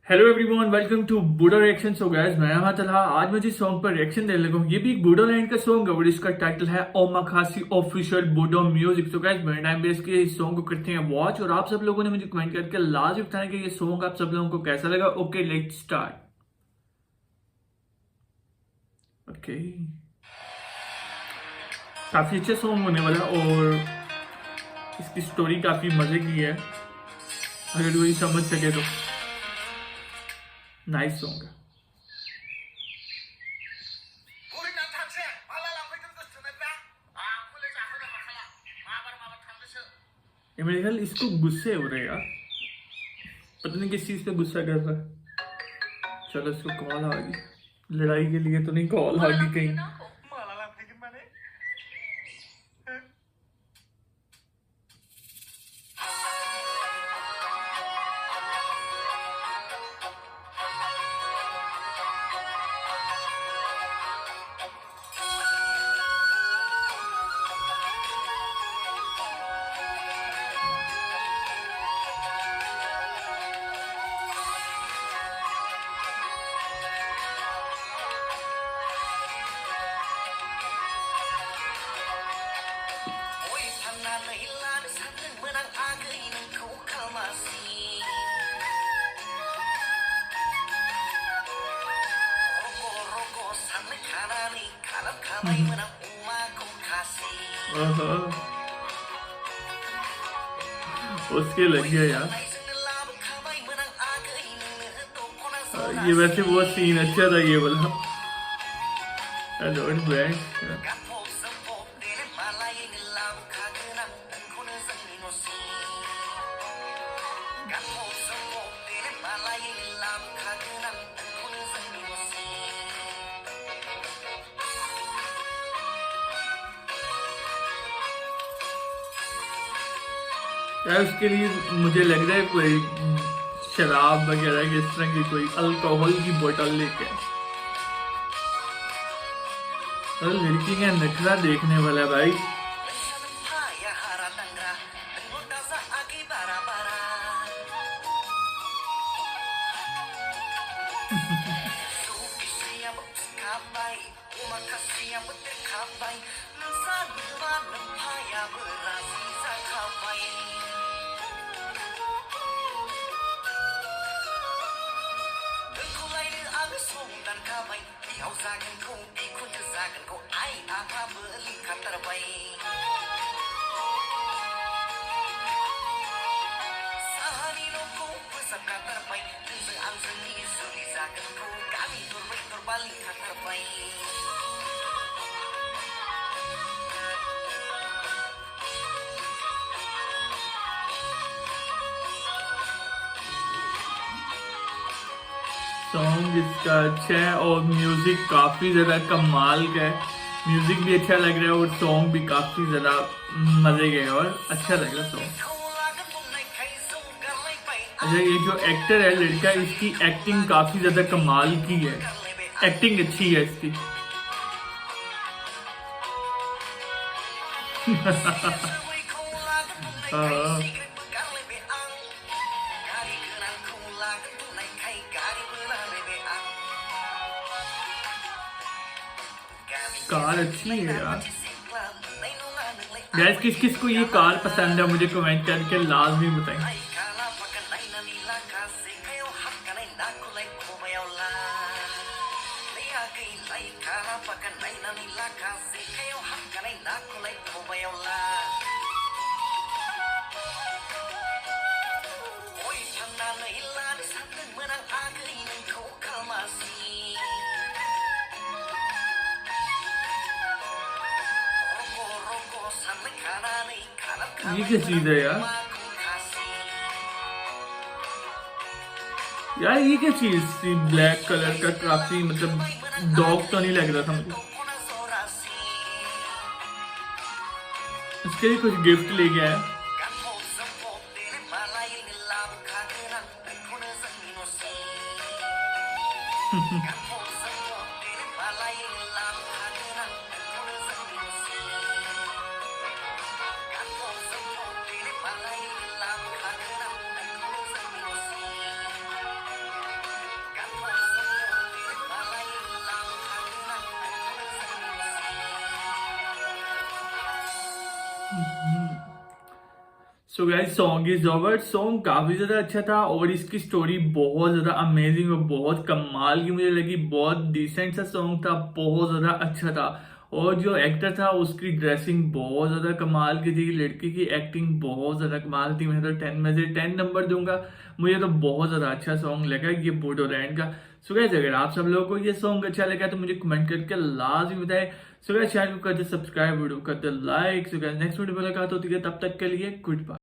Hello everyone, welcome to बूडो reaction. So guys, मैं यहाँ तलहा। आज मैं जिस सॉन्ग पर रिएक्शन देने लगा हूँ ये भी एक बूडो लैंड का सॉन्ग है और इसका टाइटल है ओमा खासी ऑफिशियल बूडो म्यूजिक। तो गाइस, मेरे टाइम बेस के इस सॉन्ग को करते हैं वॉच और आप सब लोगों ने मुझे कमेंट करके लाजमी बताना कि ये सॉन्ग आप सब लोगों को कैसा लगा। Okay, let's start. ओके, काफी अच्छा सॉन्ग होने वाला और इसकी स्टोरी काफी मजे की है, अगर कोई समझ सके तो। नाइस सॉन्ग है। ये मेरे ख्याल इसको गुस्से हो रहे हैं यार, पता नहीं किस चीज पे गुस्सा कर रहा है। चलो, इसको कॉल आ गई, लड़ाई के लिए तो नहीं, कॉल आ गई कहीं। उसके लग गया यार। ये वैसे वो सीन अच्छा था ये वाला। Not bad. यार उसके लिए मुझे लग रहा है कोई शराब वगैरह की, इस तरह की कोई अल्कोहल की बोतल लेके। तो लड़की का नखरा देखने वाला भाई। सॉन्ग इसका अच्छा है और म्यूजिक काफी ज्यादा कमाल का है। म्यूजिक भी अच्छा लग रहा है और सॉन्ग भी काफी ज्यादा मजे के और अच्छा लग रहा है सॉन्ग। अच्छा, ये जो एक्टर है लड़का, इसकी एक्टिंग काफी ज्यादा कमाल की है। एक्टिंग अच्छी है इसकी। कार अच्छी है यार। गैस, किस किस को ये कार पसंद है मुझे कमेंट करके लाजमी बताएं। ये क्या चीज है यार? यार ये क्या चीज थी? ब्लैक कलर का काफी मतलब डॉग तो नहीं लग रहा था मुझे। इसके लिए कुछ गिफ्ट ले गया है। So guys song is over. Song काफी ज्यादा अच्छा था और इसकी स्टोरी बहुत ज्यादा अमेजिंग और बहुत कमाल की मुझे लगी। बहुत डिसेंट सा सॉन्ग था, बहुत ज्यादा अच्छा था। और जो एक्टर था उसकी ड्रेसिंग बहुत ज्यादा कमाल की थी, लड़की की एक्टिंग बहुत ज्यादा कमाल थी। मैं तो 10 में से 10 नंबर दूंगा। मुझे तो बहुत ज्यादा अच्छा सॉन्ग लगा ये बूडोलैंड का। सो गाइस अगर आप सब लोगों को ये सॉन्ग अच्छा लगा तो मुझे कमेंट करके लाजमी बताएं। सो गाइस चैनल को कर दे सब्सक्राइब, वीडियो को कर they like. So guys next video में मुलाकात होती है, तब तक के लिए गुड बाय।